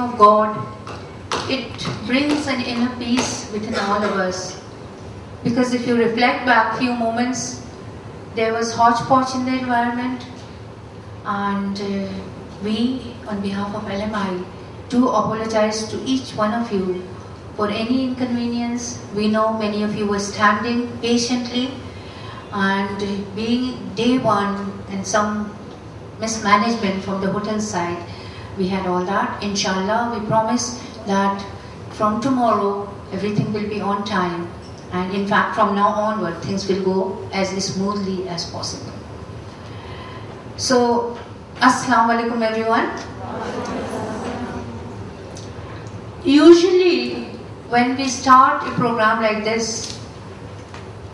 of God, it brings an inner peace within all of us. Because if you reflect back a few moments, there was hodgepodge in the environment, and we, on behalf of LMI, do apologize to each one of you for any inconvenience. We know many of you were standing patiently, and being day one and some mismanagement from the hotel side, we had all that. Inshallah, we promise that from tomorrow everything will be on time, and in fact from now onward things will go as smoothly as possible. So, Assalamu alaikum everyone. Usually when we start a program like this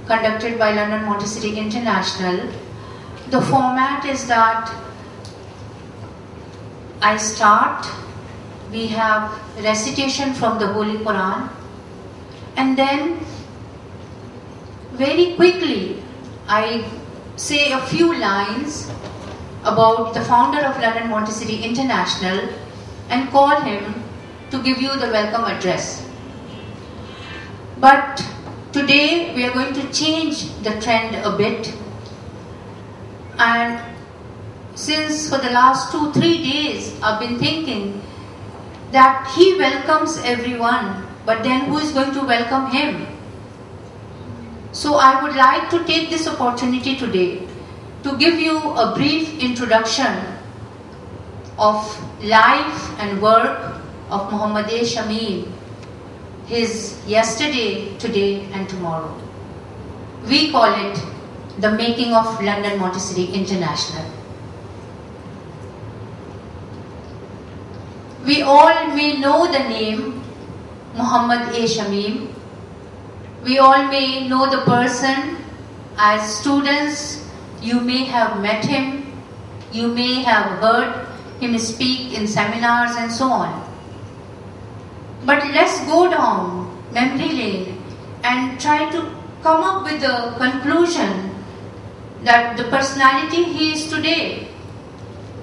conducted by London Montessori International, the format is that I start, we have recitation from the Holy Quran, and then very quickly I say a few lines about the founder of London Montessori International and call him to give you the welcome address. But today we are going to change the trend a bit, and since for the last 2-3 days I've been thinking that he welcomes everyone, but then who is going to welcome him? So I would like to take this opportunity today to give you a brief introduction of life and work of Muhammad A. Shamim, his yesterday, today and tomorrow. We call it the making of London Montessori International. We all may know the name Muhammad A. Shamim. We all may know the person. As students, you may have met him, you may have heard him speak in seminars and so on. But let's go down memory lane and try to come up with a conclusion that the personality he is today,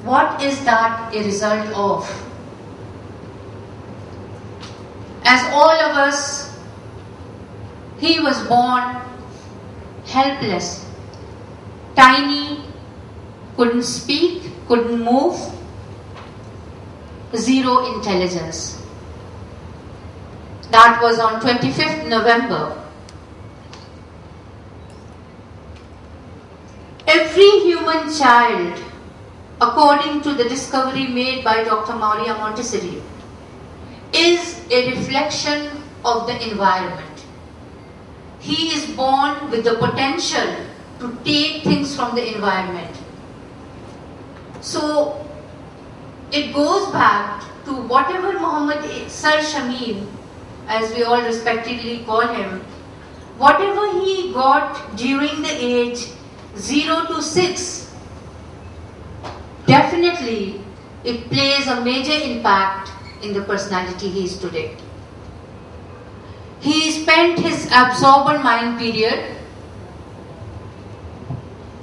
what is that a result of? As all of us, he was born helpless, tiny, couldn't speak, couldn't move, zero intelligence. That was on 25th November. Every human child, according to the discovery made by Dr. Maria Montessori, is a reflection of the environment. He is born with the potential to take things from the environment. So it goes back to whatever Muhammad Sir Shamim, as we all respectively call him, whatever he got during the age 0 to 6, definitely it plays a major impact in the personality he is today. He spent his absorbent mind period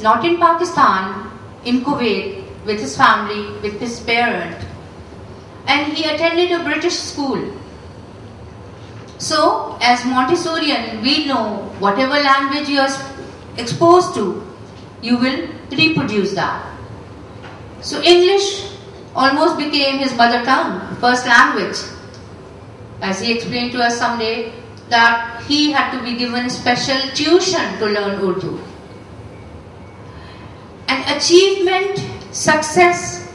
not in Pakistan, in Kuwait, with his family, with his parent, and he attended a British school. So, as Montessorian, we know whatever language you are exposed to, you will reproduce that. So, English almost became his mother tongue, first language. As he explained to us someday, that he had to be given special tuition to learn Urdu. And achievement, success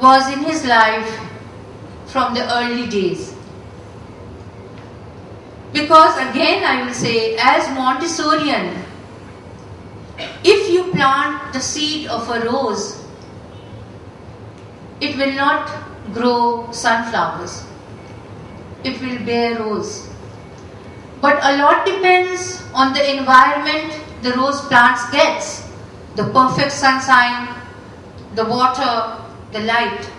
was in his life from the early days. Because again I will say, as Montessorian, if you plant the seed of a rose, it will not grow sunflowers. It will bear rose. But a lot depends on the environment the rose plants gets. The perfect sunshine, the water, the light.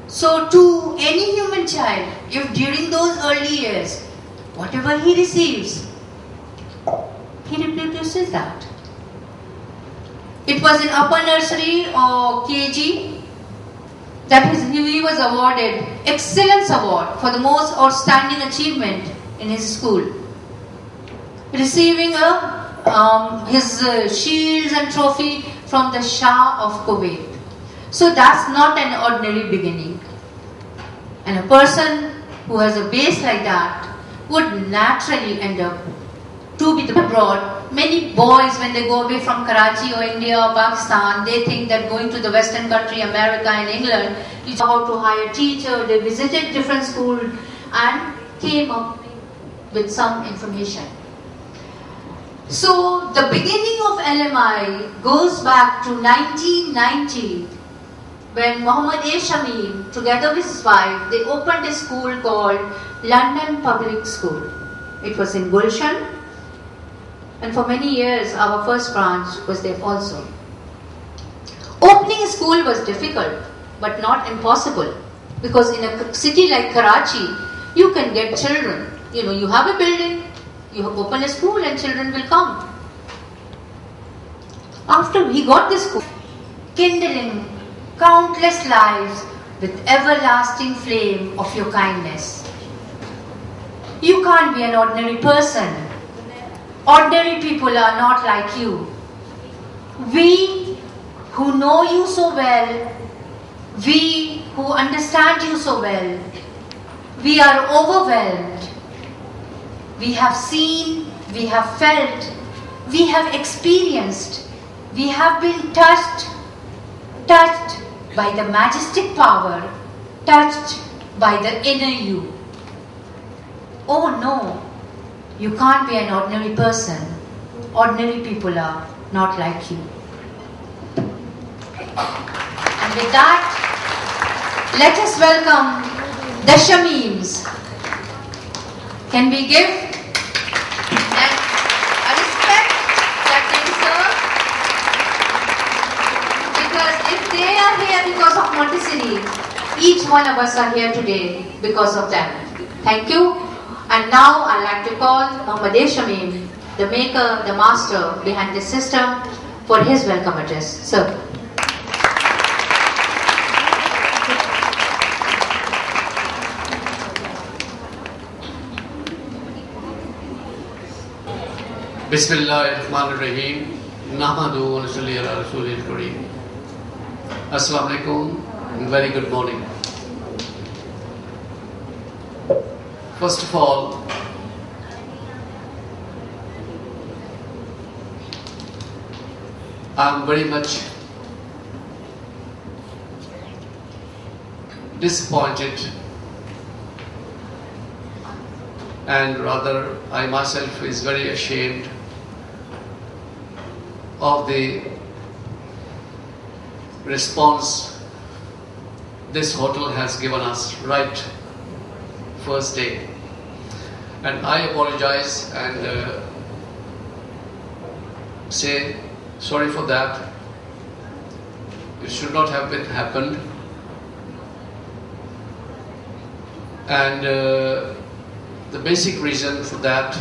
So to any human child, if during those early years, whatever he receives, he reproduces that. It was in upper nursery or KG, That is, he was awarded Excellence Award for the most outstanding achievement in his school, receiving his shields and trophy from the Shah of Kuwait. So that's not an ordinary beginning. And a person who has a base like that would naturally end up to be abroad. Many boys, when they go away from Karachi or India or Pakistan, they think that going to the Western country, America and England, you know how to hire a teacher. They visited different schools and came up with some information. So the beginning of LMI goes back to 1990, when Muhammad A. Shamim, together with his wife, they opened a school called London Public School. It was in Gulshan, and for many years our first branch was there also. Opening a school was difficult, but not impossible, because in a city like Karachi, you can get children. You know, you have a building, you open a school and children will come. After he got this school, kindling countless lives with everlasting flame of your kindness. You can't be an ordinary person. Ordinary people are not like you. We who know you so well, we who understand you so well, we are overwhelmed. We have seen, we have felt, we have experienced, we have been touched by the majestic power, touched by the inner you. Oh no, you can't be an ordinary person. Ordinary people are not like you. And with that, let us welcome the Shamims. Can we give them a respect that they deserve? Because if they are here because of Montessori, each one of us are here today because of them. Thank you. And now I'd like to call Muhammad A. Shamim, the maker, the master behind this system, for his welcome address. Sir. Bismillahirrahmanirrahim. Nahmadu wa nusalli ala rasulil kareem. Assalamu alaikum and very good morning. First of all, I am very much disappointed, and rather I myself is very ashamed of the response this hotel has given us right first day. And I apologize and say sorry for that. It should not have happened. And the basic reason for that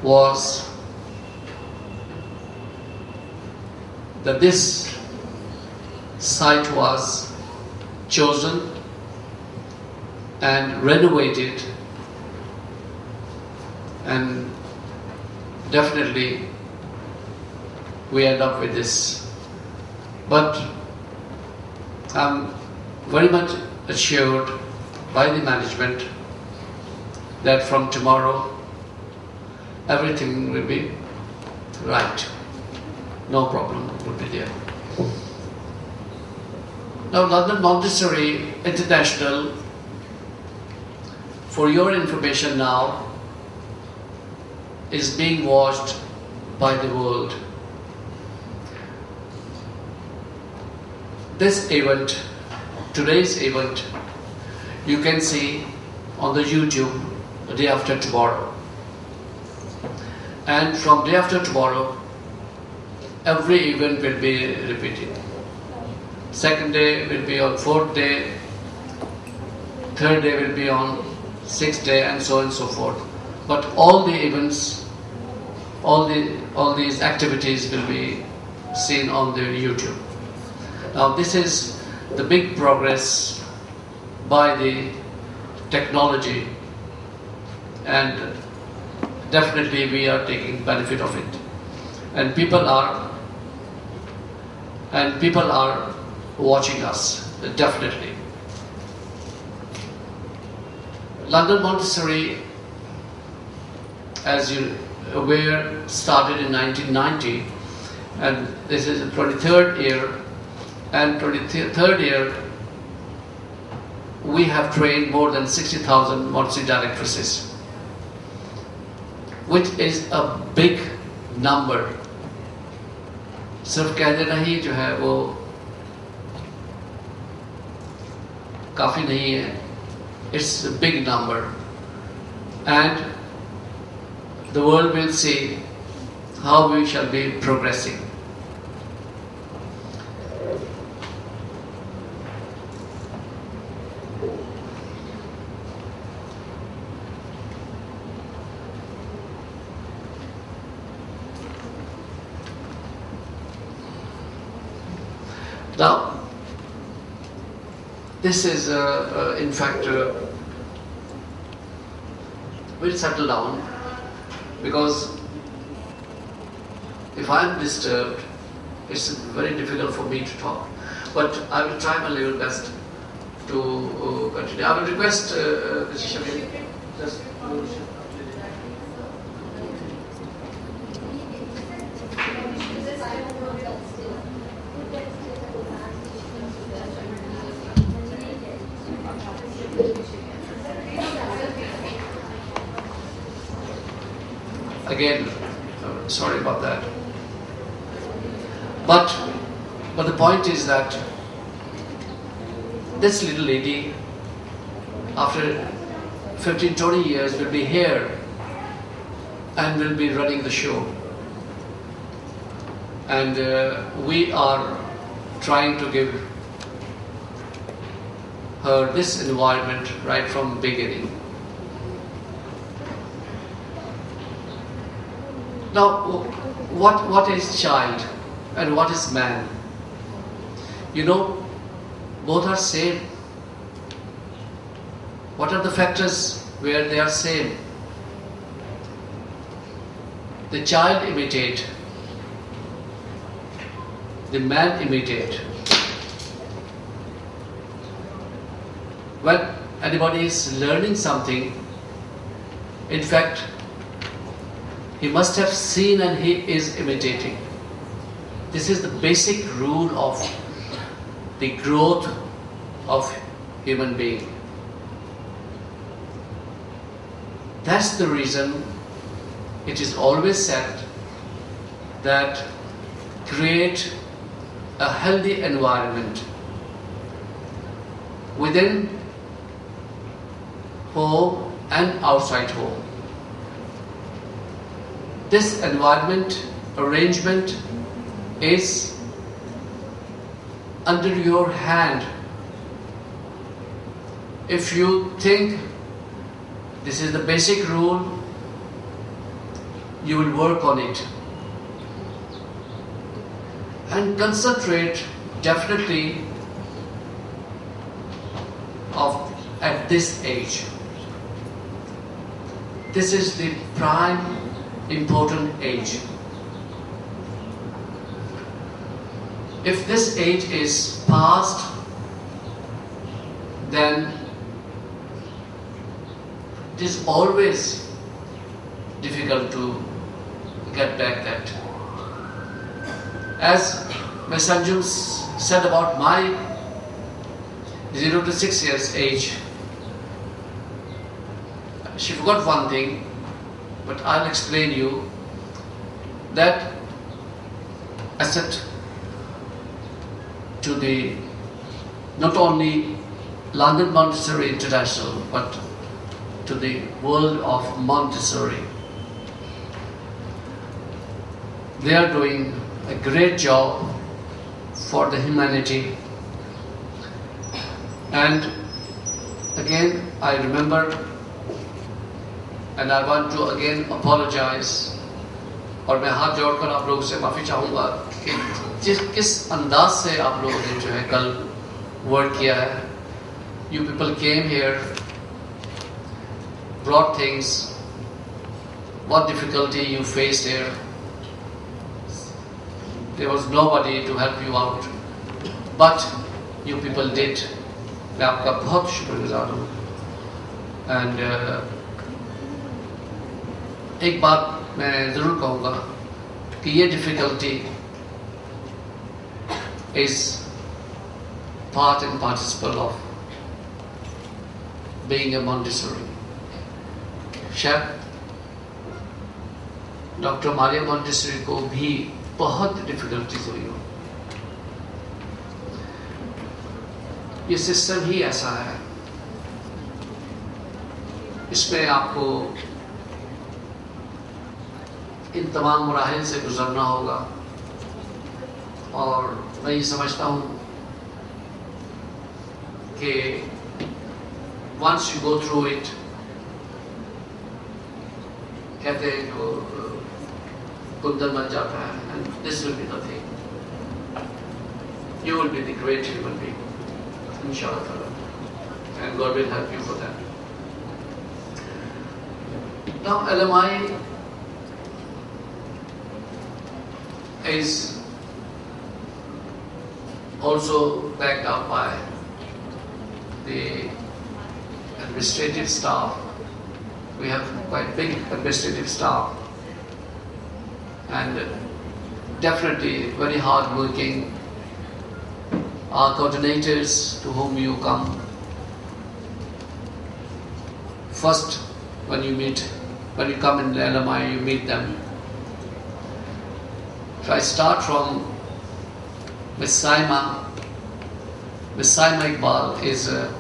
was that this site was chosen and renovated, and definitely we end up with this. But I'm very much assured by the management that from tomorrow everything will be right. No problem will be there. Now, London Montessori International, for your information now, is being watched by the world. This event, today's event, you can see on the YouTube the day after tomorrow. And from day after tomorrow, every event will be repeated. Second day will be on fourth day, third day will be on sixth day, and so on and so forth. But all the events, all these activities will be seen on the YouTube. Now this is the big progress by the technology, and definitely we are taking benefit of it. And people are watching us, definitely. London Montessori, as you are aware, started in 1990, and this is the 23rd year, and 23rd year we have trained more than 60,000 Montessori directresses, which is a big number. सिर्फ कह देना ही जो है वो काफ़ी नहीं है. It's a big number, and the world will see how we shall be progressing. Now, this is in fact we'll settle down, because if I'm disturbed, it's very difficult for me to talk. But I will try my level best to continue. I will request Mr. Shamil, just again, sorry about that. But the point is that this little lady, after 15-20 years, will be here and will be running the show. And we are trying to give her this environment right from the beginning. Now, what is child and what is man? You know, both are same. What are the factors where they are same? The child imitate, the man imitate. When anybody is learning something, in fact, he must have seen and he is imitating. This is the basic rule of the growth of human being. That's the reason it is always said that create a healthy environment within home and outside home. This environment arrangement is under your hand. If you think this is the basic rule, you will work on it and concentrate definitely at this age. This is the prime important age. If this age is past, then it is always difficult to get back that. As Ms. Sanjum said about my 0 to 6 years age, she forgot one thing, but I'll explain you that I said to the not only London Montessori International, but to the world of Montessori. They are doing a great job for the humanity. And again, I remember, and I want to again apologize, और मैं हाथ जोड़कर आप लोगों से माफ़ी चाहूँगा कि किस अंदाज से आप लोगों ने जो है कल वर्क किया है. You people came here, brought things, what difficulty you faced here. There was nobody to help you out, but you people did. मैं आपका बहुत शुक्रगुजार हूँ. And एक बात मैं ज़रूर कहूँगा कि ये difficulty is part and participle of being a Montessori. शायद डॉक्टर मारिया मॉन्टेसरी को भी बहुत डिफिकल्टीज हुई हो. ये सिस्टम ही ऐसा है. इसमें आपको इन तमाम मराहिल से गुजरना होगा. और मैं ये समझता हूँ कि once you go through it, कहते हैं जो कुंदन बन जाता है, and this will be the thing. You will be the great human being, inshallah, and God will help you for that. Now, LMI is also backed up by the administrative staff. We have quite big administrative staff and definitely very hard working. Our coordinators to whom you come first when you come in LMI, you meet them. If I start from Miss Saima Iqbal is a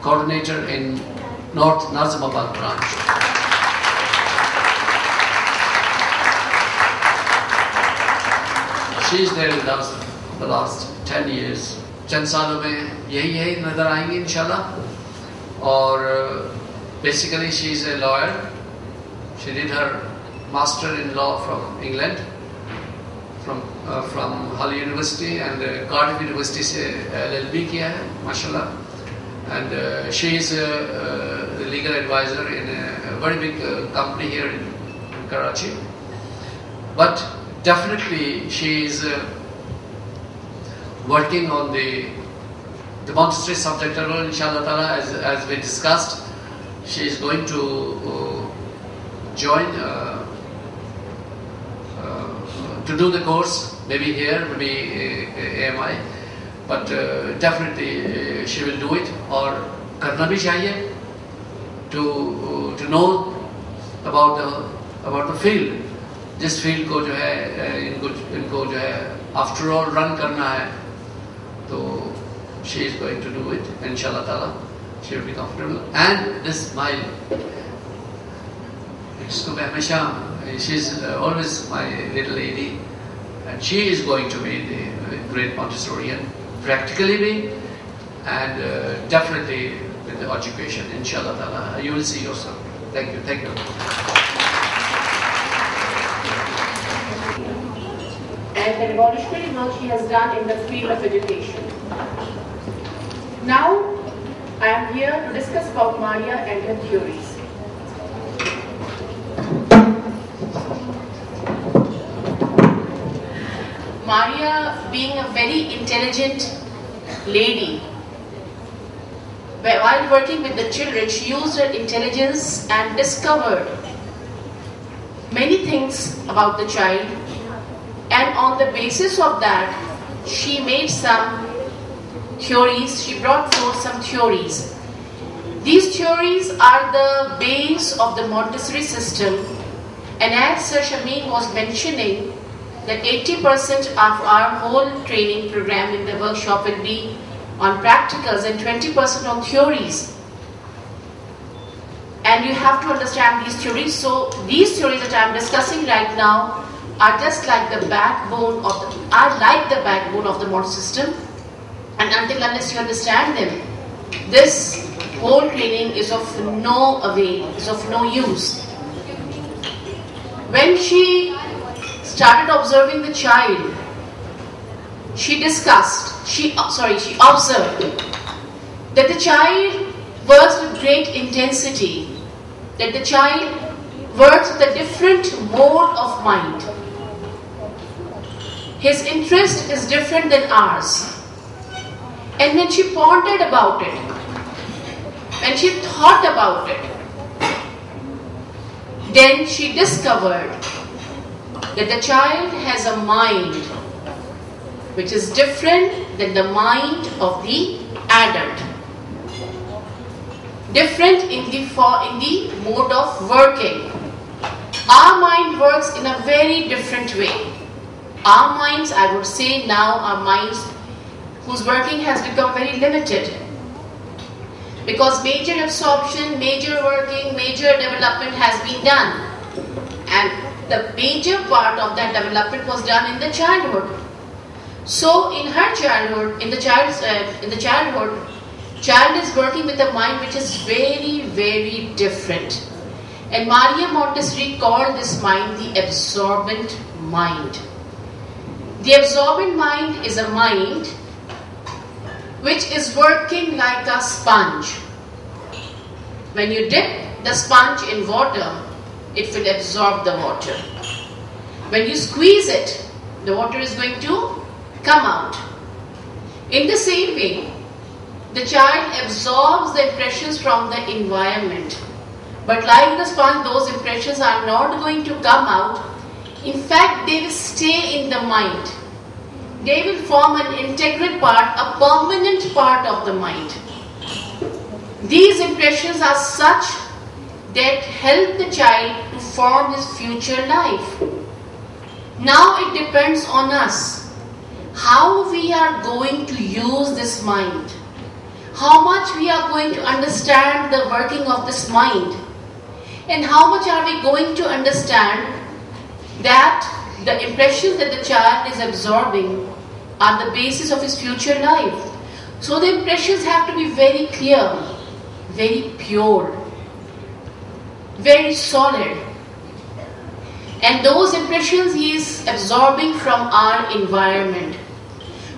coordinator in North Nazimabad branch. She is there with us for the last 10 years. चंद सालों में यही नजर आएंगी इंशाल्लाह. और basically she is a lawyer. She did her master in law from England, from Hull University and Cardiff University से LLB किया है, माशाल्लाह. And she is the legal advisor in a very big company here in Karachi. But definitely she is working on the Montessori subject level, inshallah ta'ala, as we discussed. She is going to join to do the course, maybe here, maybe AMI. But definitely she will do it. और करना भी चाहिए to know about the field. जिस field को जो है इनको जो है after all run करना है, तो she is going to do it, inshallah ta'ala. She will be comfortable. And this smile, इसको मैं हमेशा, she is always my little lady, and she is going to be the great Montessorian. Practically be, and definitely with the education, inshallah ta'ala. You will see yourself. Thank you. And the revolutionary work she has done in the field of education. Now, I am here to discuss about Maria and her theories. Maria, being a very intelligent lady, while working with the children, she used her intelligence and discovered many things about the child, and on the basis of that, she made some theories. She brought forth some theories. These theories are the base of the Montessori system, and as Sir Shameen was mentioning, that 80% of our whole training program in the workshop will be on practicals and 20% on theories. And you have to understand these theories. So these theories that I am discussing right now are just like the backbone of the Montessori system. And until unless you understand them, this whole training is of no avail, is of no use. When she started observing the child, she observed that the child works with great intensity, that the child works with a different mode of mind. His interest is different than ours. And when she pondered about it, when she thought about it, then she discovered that the child has a mind which is different than the mind of the adult. Different in the mode of working. Our mind works in a very different way. Our minds, I would say now, are minds whose working has become very limited. Because major absorption, major working, major development has been done. And the major part of that development was done in the childhood. So in her childhood, child is working with a mind which is very, very different. And Maria Montessori called this mind the absorbent mind. The absorbent mind is a mind which is working like a sponge. When you dip the sponge in water, it will absorb the water. When you squeeze it, the water is going to come out. In the same way, the child absorbs the impressions from the environment. But like the sponge, those impressions are not going to come out. In fact, they will stay in the mind. They will form an integral part, a permanent part of the mind. These impressions are such that help the child to form his future life. Now it depends on us how we are going to use this mind. How much we are going to understand the working of this mind. And how much are we going to understand that the impressions that the child is absorbing are the basis of his future life. So the impressions have to be very clear, very pure, very solid. And those impressions he is absorbing from our environment.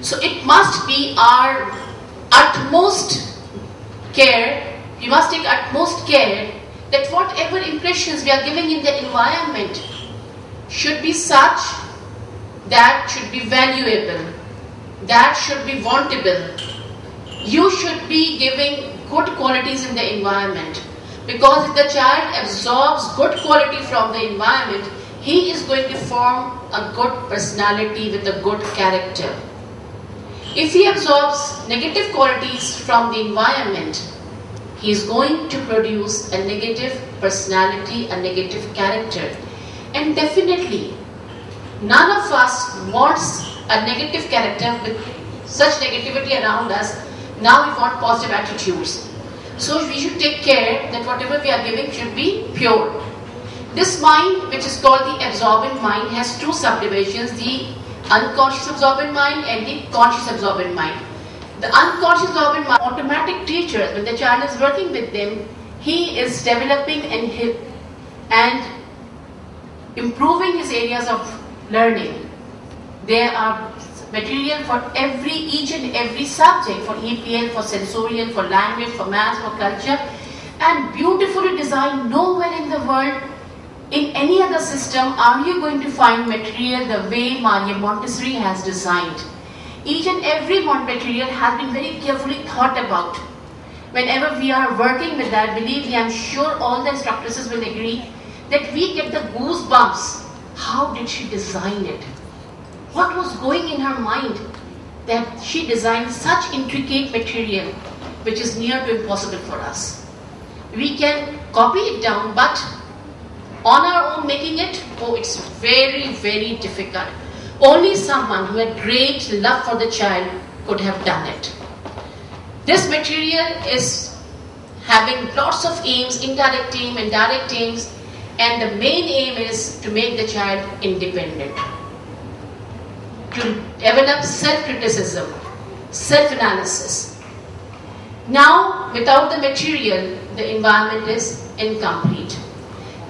So it must be our utmost care, we must take utmost care that whatever impressions we are giving in the environment should be such that should be valuable, that should be wantable. You should be giving good qualities in the environment, because if the child absorbs good quality from the environment, he is going to form a good personality with a good character. If he absorbs negative qualities from the environment, he is going to produce a negative personality, a negative character. And definitely, none of us wants a negative character with such negativity around us. Now we want positive attitudes. So we should take care that whatever we are giving should be pure. This mind, which is called the absorbent mind, has two subdivisions, the unconscious absorbent mind and the conscious absorbent mind. The unconscious absorbent mind, automatic teachers, when the child is working with them, he is developing and improving his areas of learning. There are material for each and every subject, for EPL, for sensorial, for language, for maths, for culture, and beautifully designed. Nowhere in the world, in any other system, are you going to find material the way Maria Montessori has designed. Each and every material has been very carefully thought about. Whenever we are working with that, believe me, I am sure all the instructors will agree that we get the goosebumps. How did she design it? What was going in her mind that she designed such intricate material which is near to impossible for us? We can copy it down, but on our own making it, it's very, very difficult. Only someone who had great love for the child could have done it. This material is having lots of aims, indirect aim and direct aims, and the main aim is to make the child independent, to develop self-criticism, self-analysis. Now, without the material, the environment is incomplete.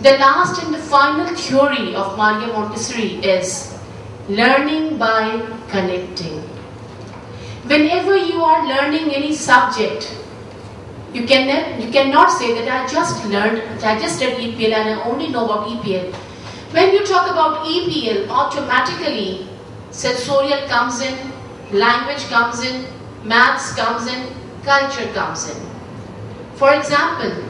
The last and the final theory of Maria Montessori is learning by connecting. Whenever you are learning any subject, you cannot say that I just studied EPL and I only know about EPL. When you talk about EPL, automatically sensorial comes in, language comes in, maths comes in, culture comes in. For example,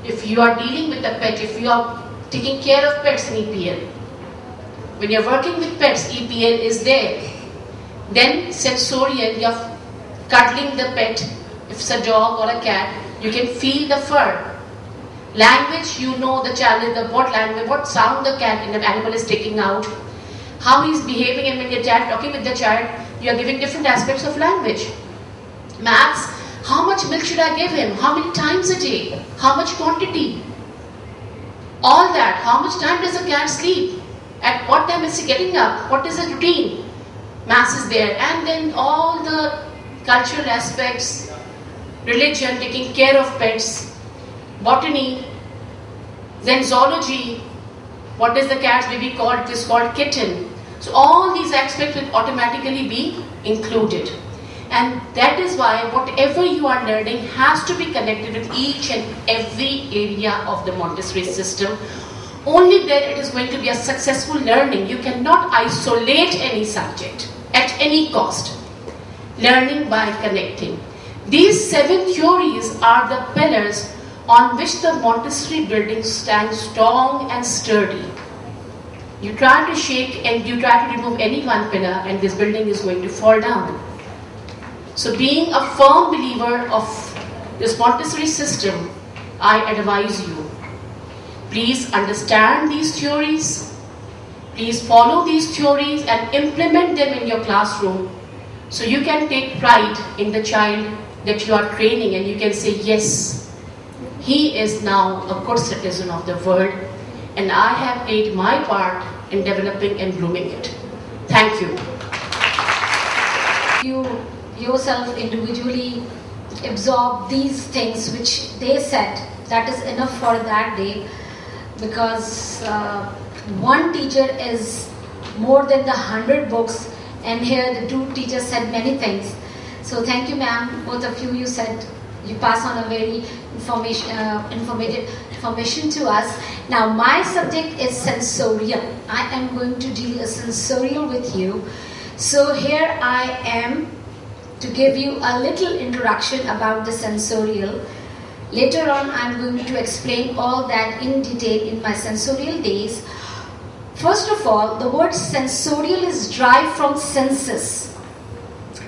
if you are dealing with a pet, if you are taking care of pets in EPL, when you're working with pets, EPL is there. Then sensorial, you're cuddling the pet. If it's a dog or a cat, you can feel the fur. Language, you know the child, what language, what sound the cat and the animal is taking out, how he's behaving, and when you're talking with the child, you are giving different aspects of language. Maths, how much milk should I give him? How many times a day? How much quantity? All that. How much time does a cat sleep? At what time is he getting up? What is his routine? Maths is there. And then all the cultural aspects, religion, taking care of pets, botany, then zoology, what is the cat's baby called? It is called kitten. So all these aspects will automatically be included. And that is why whatever you are learning has to be connected with each and every area of the Montessori system. Only then it is going to be a successful learning. You cannot isolate any subject at any cost. Learning by connecting. These 7 theories are the pillars on which the Montessori building stands strong and sturdy. You try to shake and you try to remove any one pillar and this building is going to fall down. So being a firm believer of this Montessori system, I advise you, please understand these theories, please follow these theories and implement them in your classroom so you can take pride in the child that you are training and you can say, yes, he is now a good citizen of the world and I have played my part in developing and grooming it. Thank you. You yourself individually absorb these things which they said, that is enough for that day, because one teacher is more than the 100 books, and here the 2 teachers said many things. So thank you, ma'am, both of you. You said you pass on a very informative information to us. Now my subject is sensorial. I am going to deal a sensorial with you. So here I am to give you a little introduction about the sensorial. Later on, I'm going to explain all that in detail in my sensorial days. First of all, the word sensorial is derived from senses.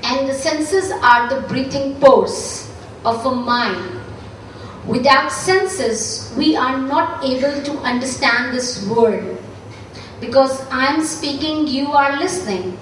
And the senses are the breathing pores of a mind. Without senses, we are not able to understand this word. Because I am speaking, you are listening.